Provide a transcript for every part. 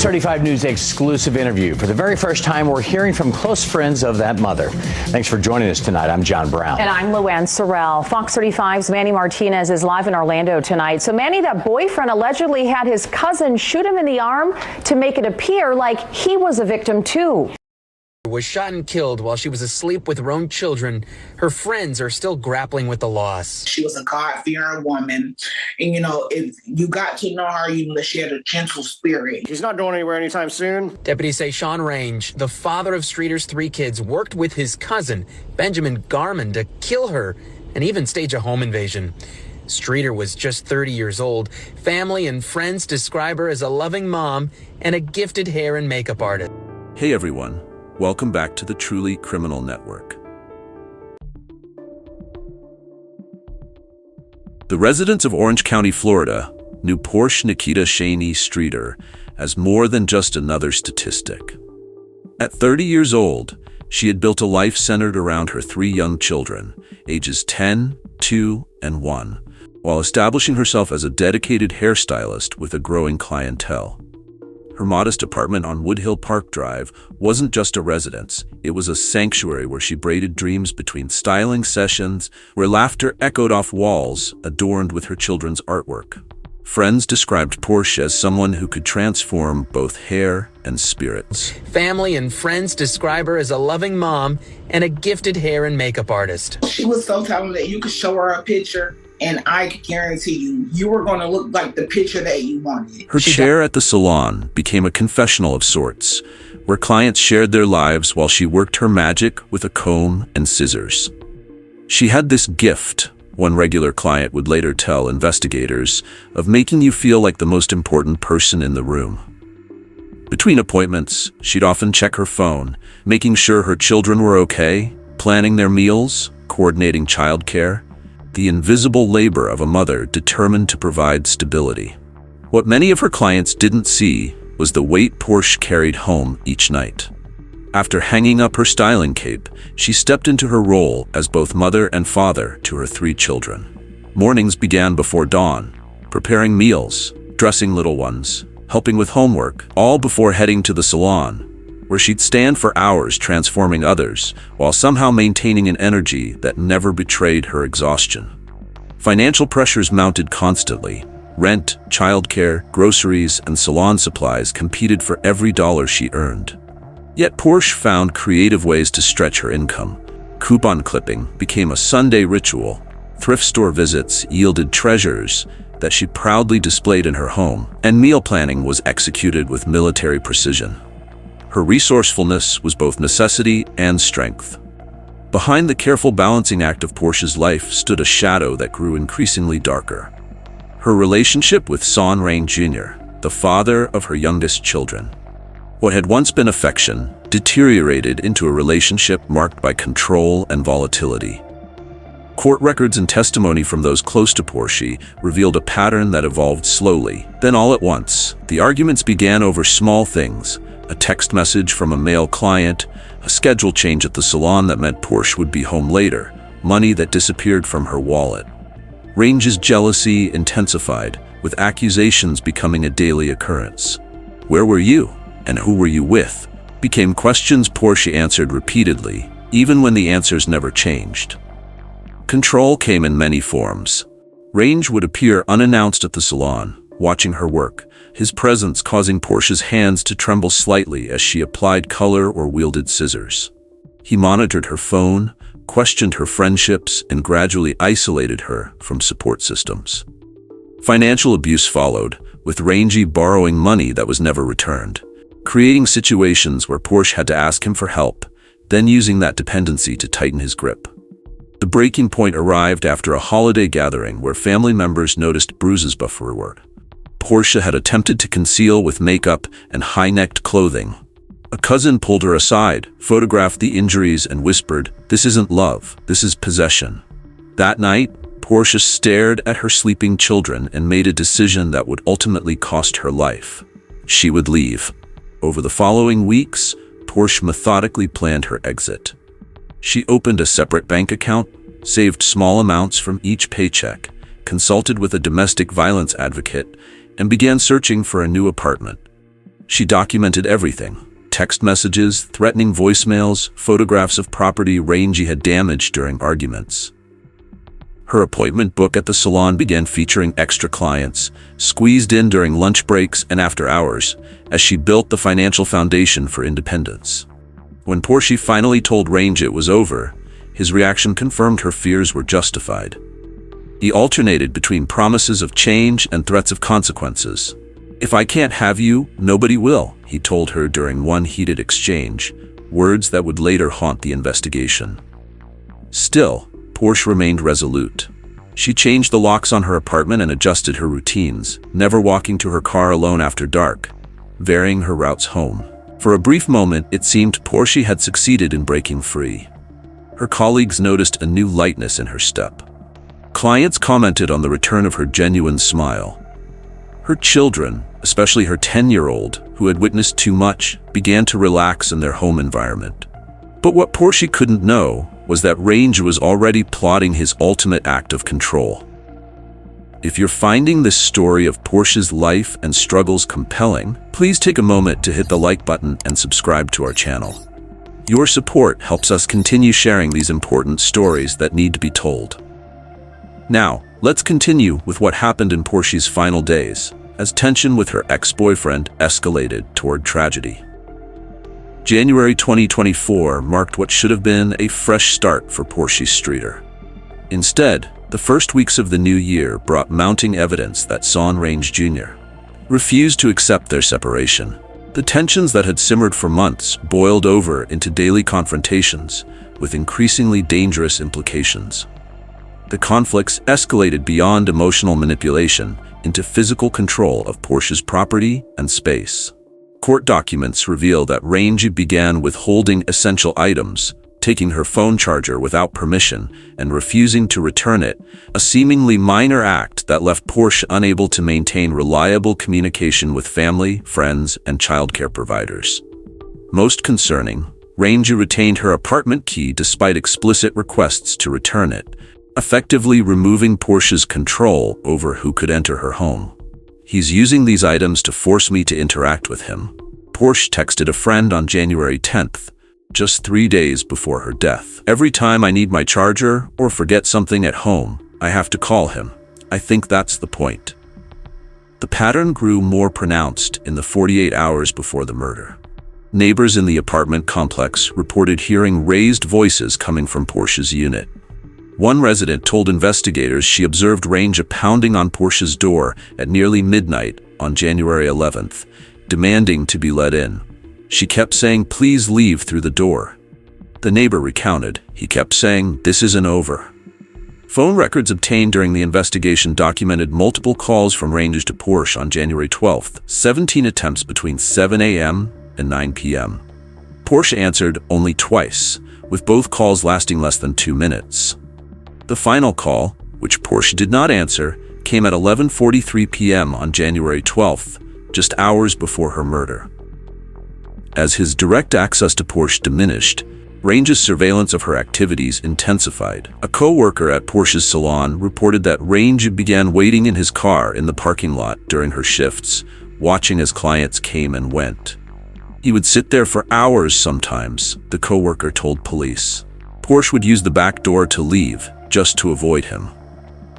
Fox 35 News exclusive interview. For the very first time, we're hearing from close friends of that mother. Thanks for joining us tonight. I'm John Brown. And I'm Luann Sorrell. Fox 35's Manny Martinez is live in Orlando tonight. So Manny, that boyfriend allegedly had his cousin shoot him in the arm to make it appear like he was a victim too. Was shot and killed while she was asleep with her own children. Her friends are still grappling with the loss. She was a God-fearing woman. And, if you got to know her, you know that she had a gentle spirit. She's not going anywhere anytime soon. Deputies say Saun Rainge, the father of Streeter's 3 kids, worked with his cousin, Benjamin Garman, to kill her and even stage a home invasion. Streeter was just 30 years old. Family and friends describe her as a loving mom and a gifted hair and makeup artist. Hey everyone. Welcome back to the Truly Criminal Network. The residents of Orange County, Florida, knew Porshe Nikita Shani Streeter as more than just another statistic. At 30 years old, she had built a life centered around her 3 young children, ages 10, 2, and 1, while establishing herself as a dedicated hairstylist with a growing clientele. Her modest apartment on Woodhill Park Drive wasn't just a residence, it was a sanctuary where she braided dreams between styling sessions, where laughter echoed off walls adorned with her children's artwork. Friends described Porshe as someone who could transform both hair and spirits. Family and friends describe her as a loving mom and a gifted hair and makeup artist. She was so talented. You could show her a picture, and I can guarantee you were going to look like the picture that you wanted. Her chair at the salon became a confessional of sorts, where clients shared their lives while she worked her magic with a comb and scissors. She had this gift, one regular client would later tell investigators, of making you feel like the most important person in the room. Between appointments, she'd often check her phone, making sure her children were okay, planning their meals, coordinating childcare. The invisible labor of a mother determined to provide stability. What many of her clients didn't see was the weight Porshe carried home each night. After hanging up her styling cape, she stepped into her role as both mother and father to her 3 children. Mornings began before dawn, preparing meals, dressing little ones, helping with homework, all before heading to the salon, where she'd stand for hours transforming others, while somehow maintaining an energy that never betrayed her exhaustion. Financial pressures mounted constantly. Rent, childcare, groceries, and salon supplies competed for every dollar she earned. Yet Porshe found creative ways to stretch her income. Coupon clipping became a Sunday ritual. Thrift store visits yielded treasures that she proudly displayed in her home, and meal planning was executed with military precision. Her resourcefulness was both necessity and strength. Behind the careful balancing act of Porshe's life stood a shadow that grew increasingly darker. Her relationship with Saun Rainge Jr., the father of her youngest children. What had once been affection deteriorated into a relationship marked by control and volatility. Court records and testimony from those close to Porshe revealed a pattern that evolved slowly. Then all at once, the arguments began over small things. A text message from a male client, a schedule change at the salon that meant Porshe would be home later, money that disappeared from her wallet. Rainge's jealousy intensified, with accusations becoming a daily occurrence. Where were you, and who were you with? Became questions Porshe answered repeatedly, even when the answers never changed. Control came in many forms. Rainge would appear unannounced at the salon, watching her work, his presence causing Porshe's hands to tremble slightly as she applied color or wielded scissors. He monitored her phone, questioned her friendships, and gradually isolated her from support systems. Financial abuse followed, with Rainge borrowing money that was never returned, creating situations where Porshe had to ask him for help, then using that dependency to tighten his grip. The breaking point arrived after a holiday gathering where family members noticed bruises everywhere. Porshe had attempted to conceal with makeup and high-necked clothing. A cousin pulled her aside, photographed the injuries, and whispered, "This isn't love, this is possession." That night, Porshe stared at her sleeping children and made a decision that would ultimately cost her life. She would leave. Over the following weeks, Porshe methodically planned her exit. She opened a separate bank account, saved small amounts from each paycheck, consulted with a domestic violence advocate, and began searching for a new apartment. She documented everything: text messages, threatening voicemails, photographs of property Rainge had damaged during arguments. Her appointment book at the salon began featuring extra clients, squeezed in during lunch breaks and after hours, as she built the financial foundation for independence. When Porshe finally told Rainge it was over, his reaction confirmed her fears were justified. He alternated between promises of change and threats of consequences. "If I can't have you, nobody will," he told her during one heated exchange, words that would later haunt the investigation. Still, Porshe remained resolute. She changed the locks on her apartment and adjusted her routines, never walking to her car alone after dark, varying her routes home. For a brief moment, it seemed Porshe had succeeded in breaking free. Her colleagues noticed a new lightness in her step. Clients commented on the return of her genuine smile. Her children, especially her 10-year-old, who had witnessed too much, began to relax in their home environment. But what Porshe couldn't know was that Rainge was already plotting his ultimate act of control. If you're finding this story of Porshe's life and struggles compelling, please take a moment to hit the like button and subscribe to our channel. Your support helps us continue sharing these important stories that need to be told. Now, let's continue with what happened in Porshe's final days, as tension with her ex-boyfriend escalated toward tragedy. January 2024 marked what should have been a fresh start for Porshe Streeter. Instead, the first weeks of the new year brought mounting evidence that Saun Rainge Jr. refused to accept their separation. The tensions that had simmered for months boiled over into daily confrontations, with increasingly dangerous implications. The conflicts escalated beyond emotional manipulation into physical control of Porshe's property and space. Court documents reveal that Rainge began withholding essential items, taking her phone charger without permission, and refusing to return it, a seemingly minor act that left Porshe unable to maintain reliable communication with family, friends, and childcare providers. Most concerning, Rainge retained her apartment key despite explicit requests to return it, effectively removing Porshe's control over who could enter her home. "He's using these items to force me to interact with him," Porshe texted a friend on January 10th, just 3 days before her death. "Every time I need my charger or forget something at home, I have to call him. I think that's the point." The pattern grew more pronounced in the 48 hours before the murder. Neighbors in the apartment complex reported hearing raised voices coming from Porshe's unit. One resident told investigators she observed Rainge pounding on Porshe's door at nearly midnight on January 11th, demanding to be let in. She kept saying, "Please leave through the door." The neighbor recounted, "He kept saying, 'This isn't over.'" Phone records obtained during the investigation documented multiple calls from Rainge to Porshe on January 12th, 17 attempts between 7 a.m. and 9 p.m. Porshe answered only twice, with both calls lasting less than 2 minutes. The final call, which Porshe did not answer, came at 11:43 p.m. on January 12th, just hours before her murder. As his direct access to Porshe diminished, Rainge's surveillance of her activities intensified. A co-worker at Porshe's salon reported that Rainge began waiting in his car in the parking lot during her shifts, watching as clients came and went. He would sit there for hours sometimes, the co-worker told police. Porshe would use the back door to leave, just to avoid him.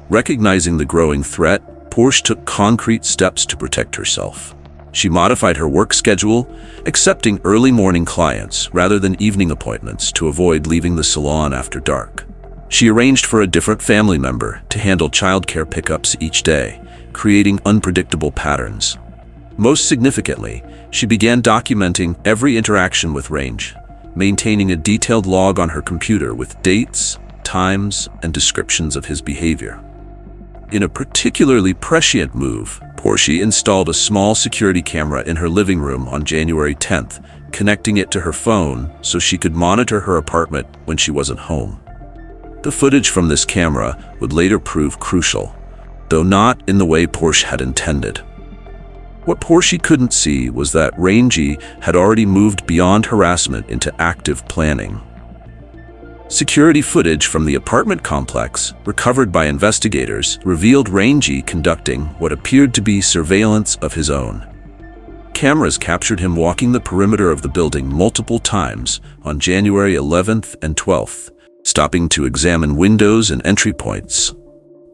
Recognizing the growing threat, Porshe took concrete steps to protect herself. She modified her work schedule, accepting early morning clients rather than evening appointments to avoid leaving the salon after dark. She arranged for a different family member to handle childcare pickups each day, creating unpredictable patterns. Most significantly, she began documenting every interaction with Rainge, maintaining a detailed log on her computer with dates, times, and descriptions of his behavior. In a particularly prescient move, Porshe installed a small security camera in her living room on January 10th, connecting it to her phone so she could monitor her apartment when she wasn't home. The footage from this camera would later prove crucial, though not in the way Porshe had intended. What Porshe couldn't see was that Rainge had already moved beyond harassment into active planning. Security footage from the apartment complex, recovered by investigators, revealed Rainge conducting what appeared to be surveillance of his own. cameras captured him walking the perimeter of the building multiple times on January 11th and 12th, stopping to examine windows and entry points.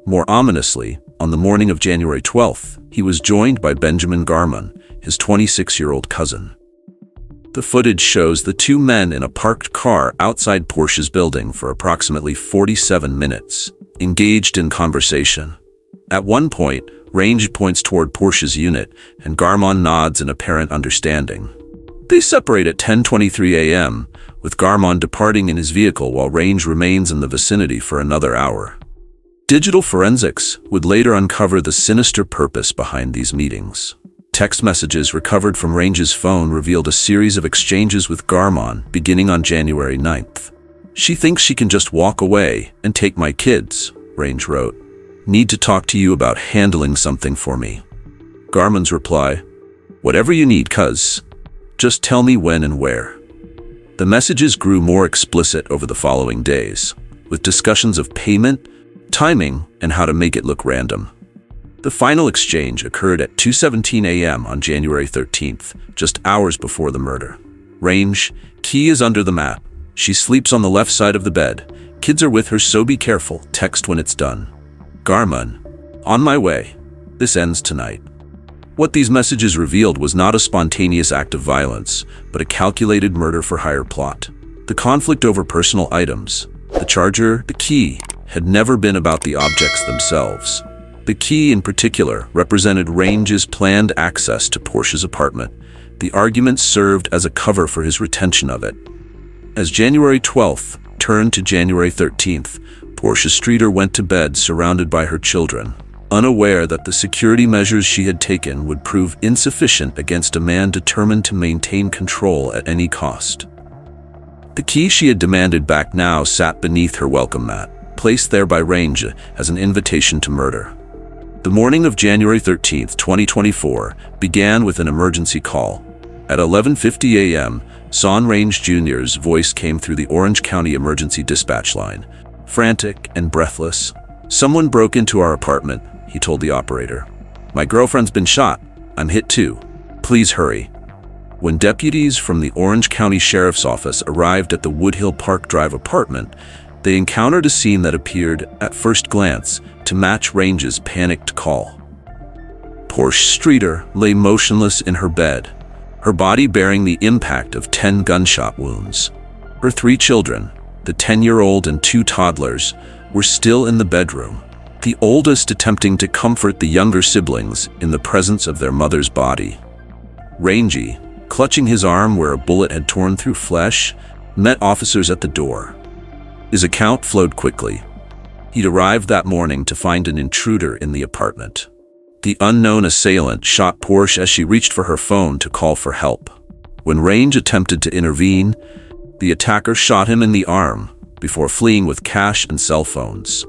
More ominously, on the morning of January 12th, he was joined by Benjamin Garmon, his 26-year-old cousin. The footage shows the two men in a parked car outside Porshe's building for approximately 47 minutes, engaged in conversation. At one point, Rainge points toward Porshe's unit, and Garmon nods in apparent understanding. They separate at 10:23 a.m., with Garmon departing in his vehicle while Rainge remains in the vicinity for another hour. Digital forensics would later uncover the sinister purpose behind these meetings. Text messages recovered from Rainge's phone revealed a series of exchanges with Garmon beginning on January 9th. "She thinks she can just walk away and take my kids," Rainge wrote. "Need to talk to you about handling something for me." Garmon's reply, "Whatever you need, cuz. Just tell me when and where." The messages grew more explicit over the following days, with discussions of payment, timing, and how to make it look random. The final exchange occurred at 2:17 a.m. on January 13th, just hours before the murder. Rainge, "Key is under the mat. She sleeps on the left side of the bed. Kids are with her, so be careful. Text when it's done." Garmon, "On my way. This ends tonight." What these messages revealed was not a spontaneous act of violence, but a calculated murder-for-hire plot. The conflict over personal items, the charger, the key, had never been about the objects themselves. The key, in particular, represented Rainge's planned access to Porshe's apartment. The argument served as a cover for his retention of it. As January 12th turned to January 13th, Porsche Streeter went to bed surrounded by her children, unaware that the security measures she had taken would prove insufficient against a man determined to maintain control at any cost. The key she had demanded back now sat beneath her welcome mat, placed there by Rainge as an invitation to murder. The morning of January 13th, 2024, began with an emergency call. At 11:50 a.m., Saun Rainge Jr.'s voice came through the Orange County Emergency Dispatch line. Frantic and breathless, "Someone broke into our apartment," he told the operator. "My girlfriend's been shot. I'm hit too. Please hurry." When deputies from the Orange County Sheriff's Office arrived at the Woodhill Park Drive apartment, they encountered a scene that appeared, at first glance, to match Rainge's panicked call. Porsche Streeter lay motionless in her bed, her body bearing the impact of 10 gunshot wounds. Her 3 children, the 10-year-old and 2 toddlers, were still in the bedroom, the oldest attempting to comfort the younger siblings in the presence of their mother's body. Rainge, clutching his arm where a bullet had torn through flesh, met officers at the door. His account flowed quickly. He'd arrived that morning to find an intruder in the apartment. The unknown assailant shot Porsche as she reached for her phone to call for help. When Rainge attempted to intervene, the attacker shot him in the arm before fleeing with cash and cell phones.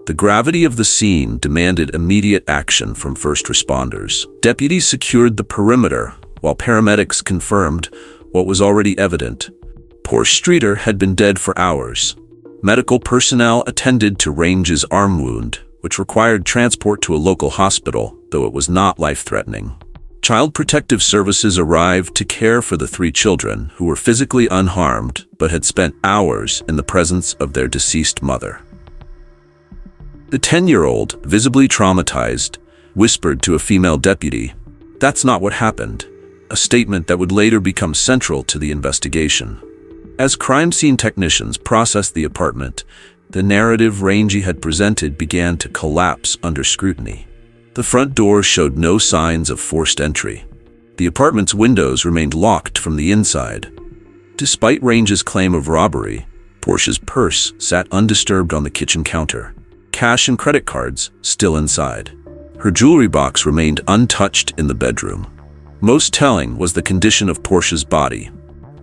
The gravity of the scene demanded immediate action from first responders. Deputies secured the perimeter, while paramedics confirmed what was already evident. Porsche Streeter had been dead for hours. Medical personnel attended to Rainge's arm wound, which required transport to a local hospital, though it was not life-threatening. Child Protective Services arrived to care for the 3 children, who were physically unharmed but had spent hours in the presence of their deceased mother. The 10-year-old, visibly traumatized, whispered to a female deputy, "That's not what happened," a statement that would later become central to the investigation. As crime scene technicians processed the apartment, the narrative Rainge had presented began to collapse under scrutiny. The front door showed no signs of forced entry. The apartment's windows remained locked from the inside. Despite Rainge's claim of robbery, Porsche's purse sat undisturbed on the kitchen counter, cash and credit cards still inside. Her jewelry box remained untouched in the bedroom. Most telling was the condition of Porsche's body.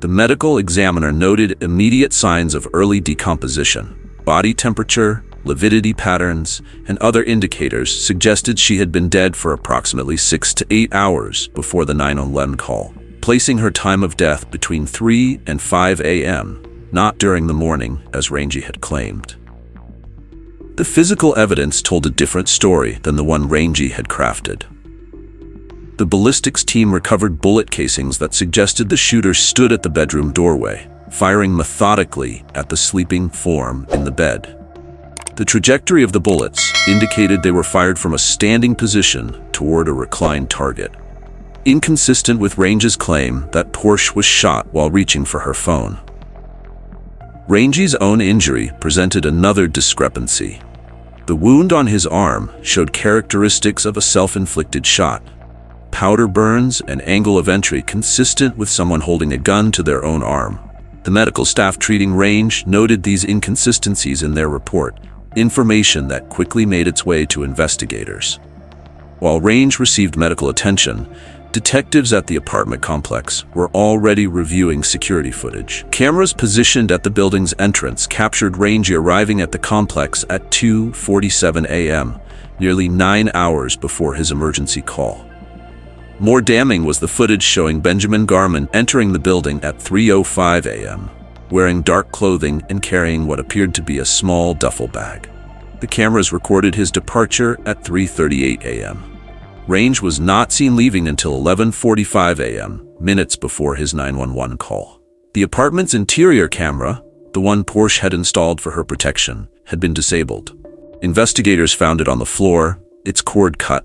The medical examiner noted immediate signs of early decomposition. Body temperature, lividity patterns, and other indicators suggested she had been dead for approximately 6 to 8 hours before the 911 call, placing her time of death between 3 and 5 a.m., not during the morning, as Rainge had claimed. The physical evidence told a different story than the one Rainge had crafted. The ballistics team recovered bullet casings that suggested the shooter stood at the bedroom doorway, firing methodically at the sleeping form in the bed. The trajectory of the bullets indicated they were fired from a standing position toward a reclined target, inconsistent with Rainge's claim that Porshe was shot while reaching for her phone. Rainge's own injury presented another discrepancy. The wound on his arm showed characteristics of a self-inflicted shot. Powder burns and angle of entry consistent with someone holding a gun to their own arm. The medical staff treating Rainge noted these inconsistencies in their report, information that quickly made its way to investigators. While Rainge received medical attention, detectives at the apartment complex were already reviewing security footage. Cameras positioned at the building's entrance captured Rainge arriving at the complex at 2:47 a.m., nearly 9 hours before his emergency call. More damning was the footage showing Benjamin Garman entering the building at 3:05 a.m., wearing dark clothing and carrying what appeared to be a small duffel bag. The cameras recorded his departure at 3:38 a.m. Rainge was not seen leaving until 11:45 a.m., minutes before his 911 call. The apartment's interior camera, the one Porshe had installed for her protection, had been disabled. Investigators found it on the floor, its cord cut.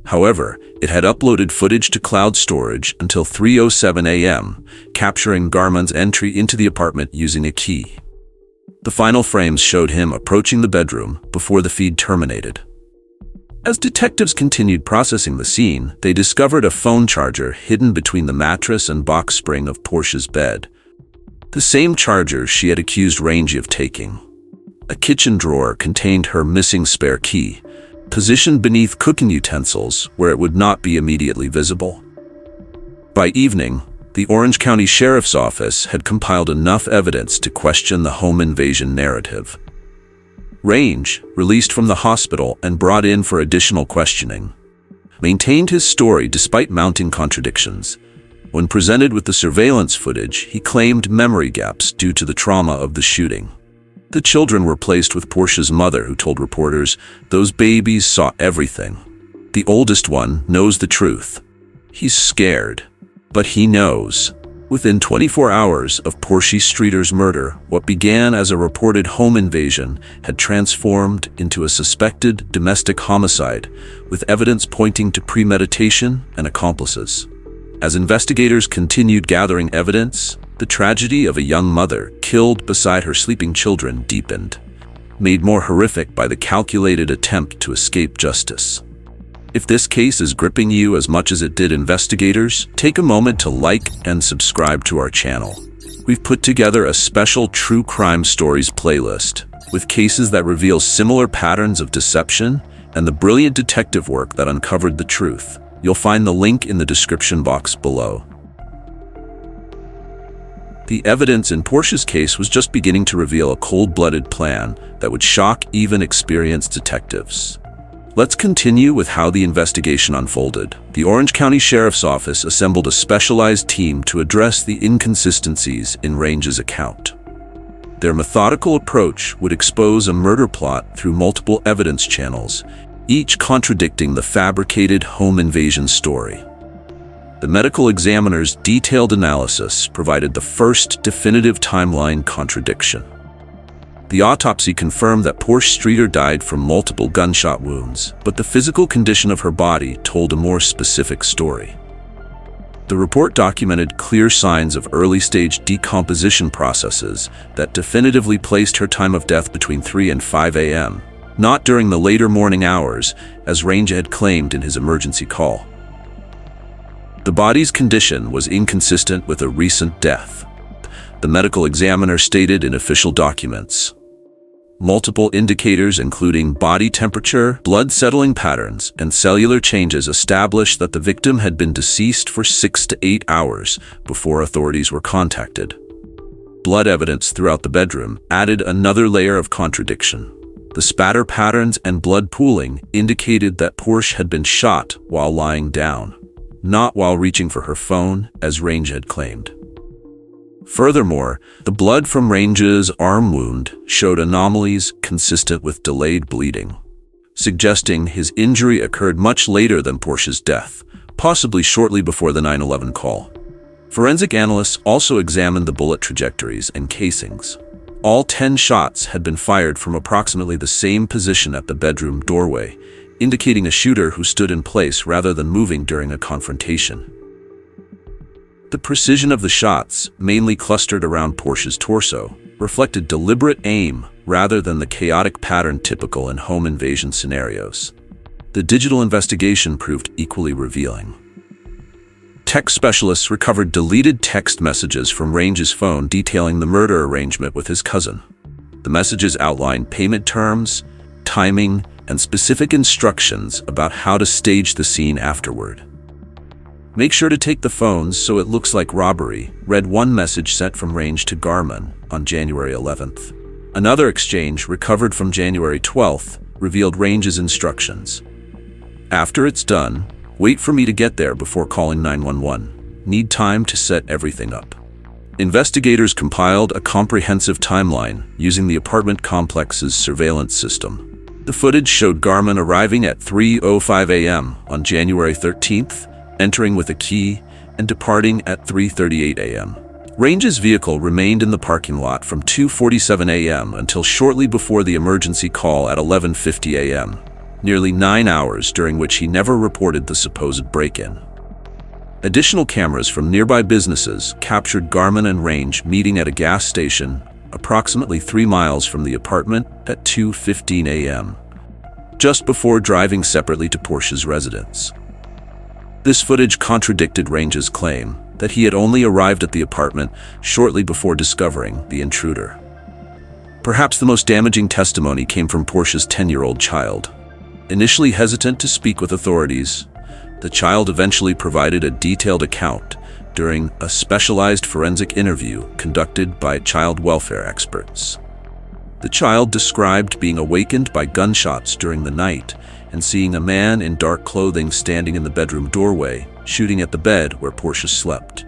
However, it had uploaded footage to cloud storage until 3:07 a.m., capturing Garman's entry into the apartment using a key. The final frames showed him approaching the bedroom before the feed terminated. As detectives continued processing the scene, they discovered a phone charger hidden between the mattress and box spring of Porshe's bed. The same charger she had accused Rainge of taking. A kitchen drawer contained her missing spare key, positioned beneath cooking utensils where it would not be immediately visible. By evening, the Orange County Sheriff's Office had compiled enough evidence to question the home invasion narrative. Rainge, released from the hospital and brought in for additional questioning, maintained his story despite mounting contradictions. When presented with the surveillance footage, he claimed memory gaps due to the trauma of the shooting. The children were placed with Porshe's mother, who told reporters, "Those babies saw everything. The oldest one knows the truth. He's scared, but he knows." Within 24 hours of Porshe Streeter's murder, what began as a reported home invasion had transformed into a suspected domestic homicide, with evidence pointing to premeditation and accomplices. As investigators continued gathering evidence, the tragedy of a young mother killed beside her sleeping children deepened, made more horrific by the calculated attempt to escape justice. If this case is gripping you as much as it did investigators, take a moment to like and subscribe to our channel. We've put together a special true crime stories playlist with cases that reveal similar patterns of deception and the brilliant detective work that uncovered the truth. You'll find the link in the description box below. The evidence in Porshe's case was just beginning to reveal a cold-blooded plan that would shock even experienced detectives. Let's continue with how the investigation unfolded. The Orange County Sheriff's Office assembled a specialized team to address the inconsistencies in Rainge's account. Their methodical approach would expose a murder plot through multiple evidence channels, each contradicting the fabricated home invasion story. The medical examiner's detailed analysis provided the first definitive timeline contradiction. The autopsy confirmed that Porshe Streeter died from multiple gunshot wounds, but the physical condition of her body told a more specific story. The report documented clear signs of early-stage decomposition processes that definitively placed her time of death between 3 and 5 a.m., not during the later morning hours, as Rainge had claimed in his emergency call. The body's condition was inconsistent with a recent death, the medical examiner stated in official documents. Multiple indicators, including body temperature, blood settling patterns, and cellular changes, established that the victim had been deceased for 6 to 8 hours before authorities were contacted. Blood evidence throughout the bedroom added another layer of contradiction. The spatter patterns and blood pooling indicated that Porshe had been shot while lying down, not while reaching for her phone, as Rainge had claimed. Furthermore, the blood from Rainge's arm wound showed anomalies consistent with delayed bleeding, suggesting his injury occurred much later than Porshe's death, possibly shortly before the 9/11 call. Forensic analysts also examined the bullet trajectories and casings. All 10 shots had been fired from approximately the same position at the bedroom doorway, indicating a shooter who stood in place rather than moving during a confrontation. The precision of the shots, mainly clustered around Porshe's torso, reflected deliberate aim rather than the chaotic pattern typical in home invasion scenarios. The digital investigation proved equally revealing. Tech specialists recovered deleted text messages from Rainge's phone detailing the murder arrangement with his cousin. The messages outlined payment terms, timing, and specific instructions about how to stage the scene afterward. "Make sure to take the phones so it looks like robbery," read one message sent from Rainge to Garman on January 11th. Another exchange, recovered from January 12th, revealed Range's instructions. "After it's done, wait for me to get there before calling 911. Need time to set everything up." Investigators compiled a comprehensive timeline using the apartment complex's surveillance system. The footage showed Garman arriving at 3:05 a.m. on January 13th, entering with a key, and departing at 3:38 a.m. Range's vehicle remained in the parking lot from 2:47 a.m. until shortly before the emergency call at 11:50 a.m., nearly 9 hours during which he never reported the supposed break-in. Additional cameras from nearby businesses captured Garman and Rainge meeting at a gas station approximately 3 miles from the apartment at 2:15 a.m., just before driving separately to Porshe's residence. This footage contradicted Range's claim that he had only arrived at the apartment shortly before discovering the intruder. Perhaps the most damaging testimony came from Porshe's 10-year-old child. Initially hesitant to speak with authorities, the child eventually provided a detailed account during a specialized forensic interview conducted by child welfare experts. The child described being awakened by gunshots during the night and seeing a man in dark clothing standing in the bedroom doorway, shooting at the bed where Porsche slept.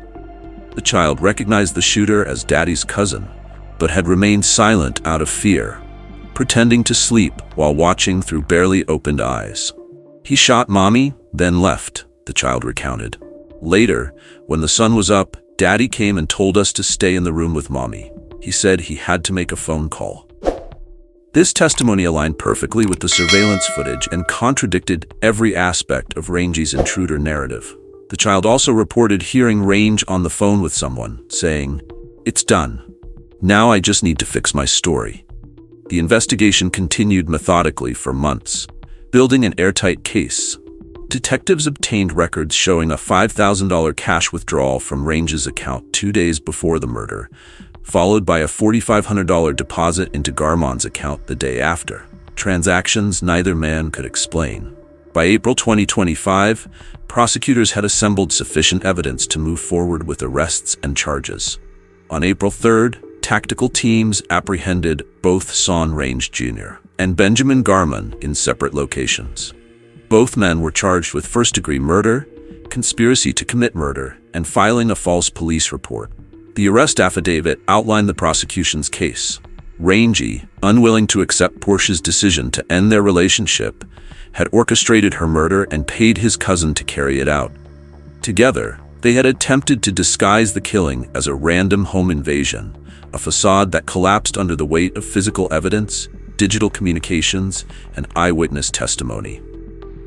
The child recognized the shooter as Daddy's cousin, but had remained silent out of fear, pretending to sleep while watching through barely opened eyes. "He shot Mommy, then left," the child recounted. Later, when the sun was up, Daddy came and told us to stay in the room with Mommy. He said he had to make a phone call. This testimony aligned perfectly with the surveillance footage and contradicted every aspect of Range's intruder narrative. The child also reported hearing Rainge on the phone with someone, saying, "It's done. Now I just need to fix my story." The investigation continued methodically for months, building an airtight case. Detectives obtained records showing a $5,000 cash withdrawal from Range's account 2 days before the murder, followed by a $4,500 deposit into Garman's account the day after. Transactions neither man could explain. By April 2025, prosecutors had assembled sufficient evidence to move forward with arrests and charges. On April 3rd, tactical teams apprehended both Saun Rainge Jr. and Benjamin Garman in separate locations. Both men were charged with first-degree murder, conspiracy to commit murder, and filing a false police report. The arrest affidavit outlined the prosecution's case. Rainge, unwilling to accept Porsche's decision to end their relationship, had orchestrated her murder and paid his cousin to carry it out. Together, they had attempted to disguise the killing as a random home invasion, a facade that collapsed under the weight of physical evidence, digital communications, and eyewitness testimony.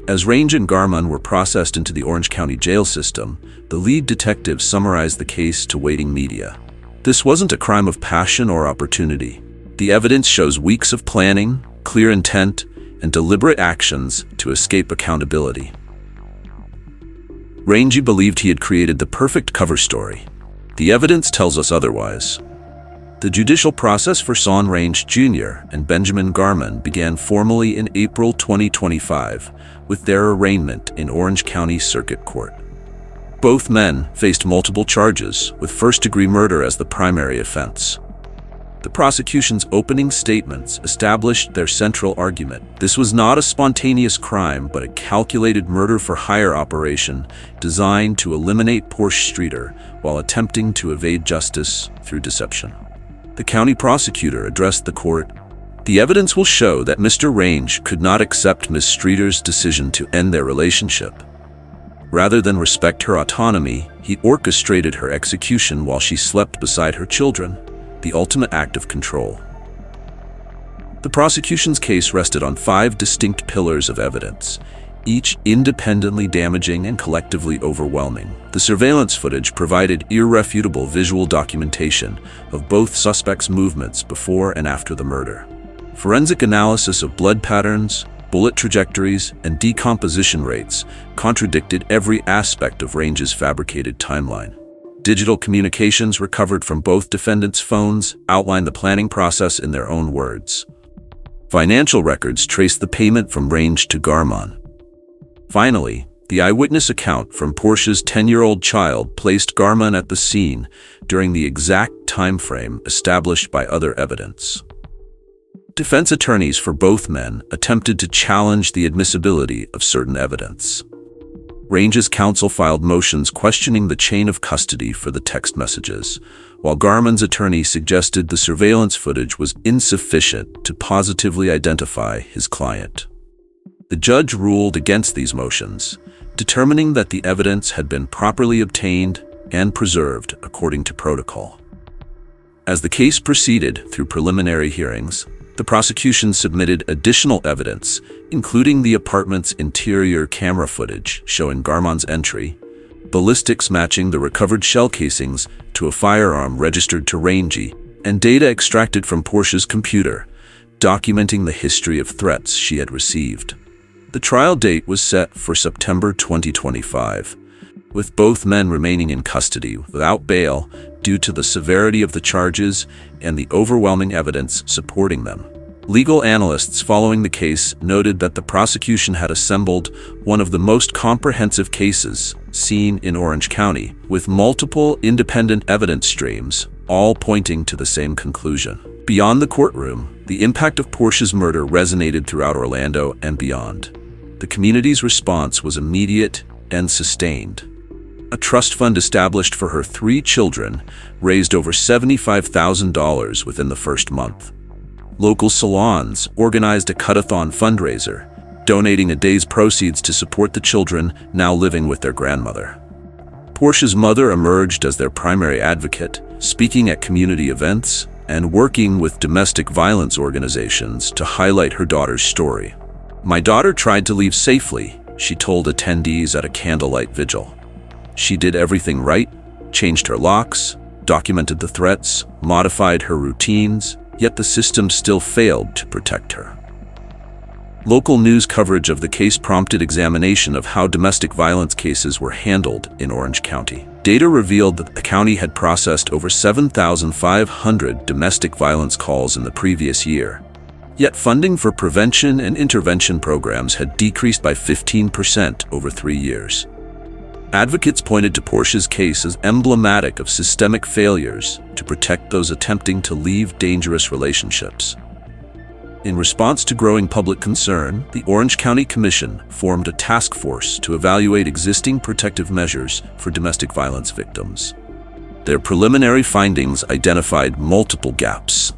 As Rainge and Garman were processed into the Orange County jail system, the lead detective summarized the case to waiting media. "This wasn't a crime of passion or opportunity. The evidence shows weeks of planning, clear intent, and deliberate actions to escape accountability." Rainge believed he had created the perfect cover story. The evidence tells us otherwise. The judicial process for Saun Rainge Jr. and Benjamin Garman began formally in April 2025 with their arraignment in Orange County Circuit Court. Both men faced multiple charges, with first-degree murder as the primary offense. The prosecution's opening statements established their central argument. This was not a spontaneous crime, but a calculated murder-for-hire operation designed to eliminate Porshe Streeter while attempting to evade justice through deception. The county prosecutor addressed the court. "The evidence will show that Mr. Rainge could not accept Ms. Streeter's decision to end their relationship. Rather than respect her autonomy, he orchestrated her execution while she slept beside her children, the ultimate act of control. The prosecution's case rested on 5 distinct pillars of evidence, each independently damaging and collectively overwhelming. The surveillance footage provided irrefutable visual documentation of both suspects' movements before and after the murder. Forensic analysis of blood patterns, bullet trajectories, and decomposition rates contradicted every aspect of Rainge's fabricated timeline. Digital communications recovered from both defendants' phones outlined the planning process in their own words. Financial records traced the payment from Rainge to Garmon. Finally, the eyewitness account from Porshe's 10-year-old child placed Garmon at the scene during the exact time frame established by other evidence. Defense attorneys for both men attempted to challenge the admissibility of certain evidence. Rainge's counsel filed motions questioning the chain of custody for the text messages, while Garmon's attorney suggested the surveillance footage was insufficient to positively identify his client. The judge ruled against these motions, determining that the evidence had been properly obtained and preserved according to protocol. As the case proceeded through preliminary hearings, the prosecution submitted additional evidence, including the apartment's interior camera footage showing Garmon's entry, ballistics matching the recovered shell casings to a firearm registered to Rainge, and data extracted from Porshe's computer, documenting the history of threats she had received. The trial date was set for September 2025, with both men remaining in custody without bail due to the severity of the charges and the overwhelming evidence supporting them. Legal analysts following the case noted that the prosecution had assembled one of the most comprehensive cases seen in Orange County, with multiple independent evidence streams, all pointing to the same conclusion. Beyond the courtroom, the impact of Porshe's murder resonated throughout Orlando and beyond. The community's response was immediate and sustained. A trust fund established for her 3 children raised over $75,000 within the first month. Local salons organized a cut-a-thon fundraiser, donating a day's proceeds to support the children now living with their grandmother. Porshe's mother emerged as their primary advocate, speaking at community events and working with domestic violence organizations to highlight her daughter's story. "My daughter tried to leave safely," she told attendees at a candlelight vigil. "She did everything right, changed her locks, documented the threats, modified her routines, yet the system still failed to protect her." Local news coverage of the case prompted examination of how domestic violence cases were handled in Orange County. Data revealed that the county had processed over 7,500 domestic violence calls in the previous year. Yet funding for prevention and intervention programs had decreased by 15% over 3 years. Advocates pointed to Porshe's case as emblematic of systemic failures to protect those attempting to leave dangerous relationships. In response to growing public concern, the Orange County Commission formed a task force to evaluate existing protective measures for domestic violence victims. Their preliminary findings identified multiple gaps: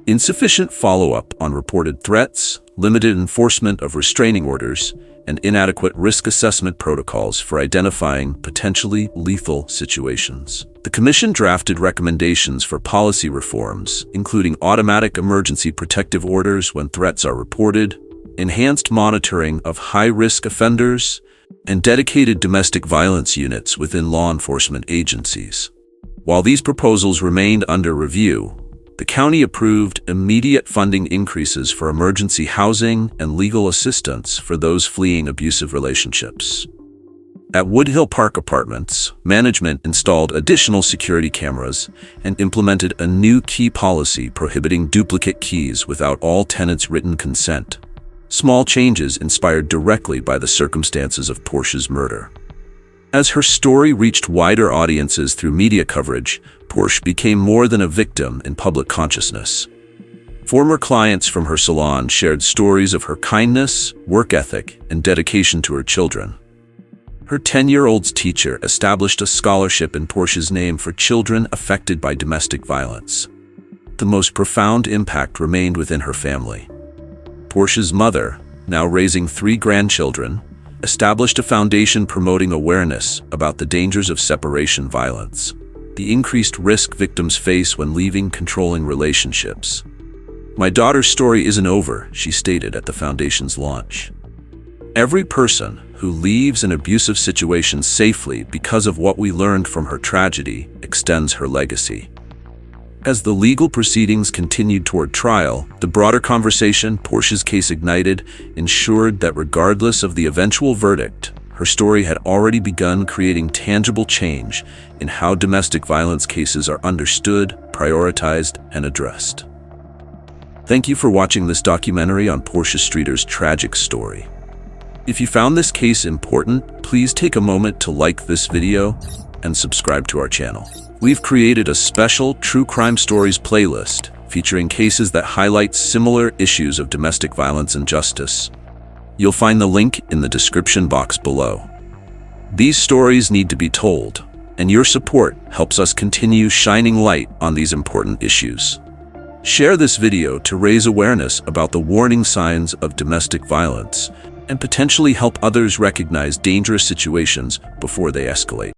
insufficient follow-up on reported threats, limited enforcement of restraining orders, and inadequate risk assessment protocols for identifying potentially lethal situations. The Commission drafted recommendations for policy reforms, including automatic emergency protective orders when threats are reported, enhanced monitoring of high-risk offenders, and dedicated domestic violence units within law enforcement agencies. While these proposals remained under review, the county approved immediate funding increases for emergency housing and legal assistance for those fleeing abusive relationships. At Woodhill Park Apartments, management installed additional security cameras and implemented a new key policy prohibiting duplicate keys without all tenants' written consent. Small changes inspired directly by the circumstances of Porshe's murder. As her story reached wider audiences through media coverage, Porshe became more than a victim in public consciousness. Former clients from her salon shared stories of her kindness, work ethic, and dedication to her children. Her 10-year-old's teacher established a scholarship in Porshe's name for children affected by domestic violence. The most profound impact remained within her family. Porshe's mother, now raising 3 grandchildren, established a foundation promoting awareness about the dangers of separation violence, the increased risk victims face when leaving controlling relationships. "My daughter's story isn't over," she stated at the foundation's launch. "Every person who leaves an abusive situation safely because of what we learned from her tragedy extends her legacy." As the legal proceedings continued toward trial, the broader conversation Porshe's case ignited ensured that regardless of the eventual verdict, her story had already begun creating tangible change in how domestic violence cases are understood, prioritized, and addressed. Thank you for watching this documentary on Porshe Streeter's tragic story. If you found this case important, please take a moment to like this video and subscribe to our channel. We've created a special True Crime Stories playlist featuring cases that highlight similar issues of domestic violence and justice. You'll find the link in the description box below. These stories need to be told, and your support helps us continue shining light on these important issues. Share this video to raise awareness about the warning signs of domestic violence and potentially help others recognize dangerous situations before they escalate.